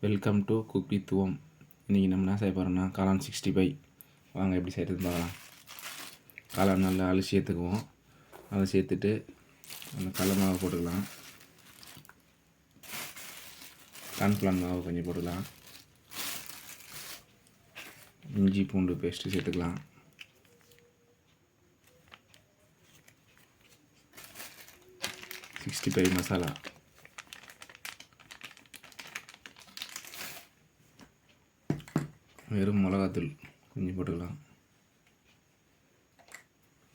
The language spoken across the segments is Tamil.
வெல்கம் டு குக் வித் ஓம். இன்றைக்கி நம்ம என்ன செய்ய போகிறோம்னா காளான் 65. வாங்க எப்படி செய்கிறது பார்க்கலாம். காளான் நல்லா அலசி சேர்த்துக்குவோம். அலசி சேர்த்துட்டு அந்த கடல மாவு போட்டுக்கலாம். கார்ன்ஃப்ளவர் மாவு கொஞ்சம் போட்டுக்கலாம். இஞ்சி பூண்டு பேஸ்ட்டு சேர்த்துக்கலாம். $65 மசாலா, வெறும் மிளகாத்தூள் கொஞ்சம் போட்டுக்கலாம்.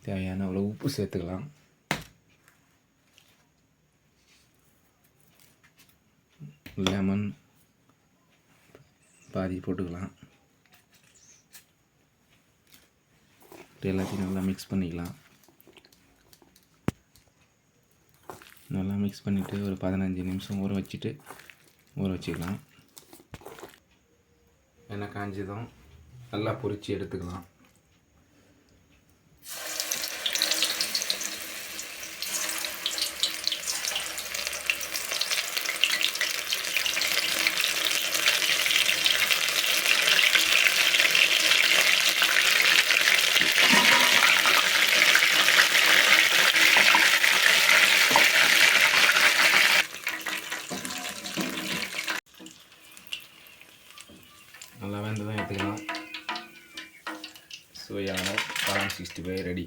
தேவையான அவ்வளோ உப்பு சேர்த்துக்கலாம். லெமன் பாதி போட்டுக்கலாம். எல்லாத்தையும் நல்லா மிக்ஸ் பண்ணிக்கலாம். நல்லா மிக்ஸ் பண்ணிவிட்டு ஒரு 15 நிமிஷம் ஊற வச்சுக்கலாம். எண்ணெய் காஞ்சதும் நல்லா பொரித்து எடுத்துக்கலாம். நல்லா வெந்ததும் எடுத்துக்கலாம். சுவையான காளான் 65 ரெடி.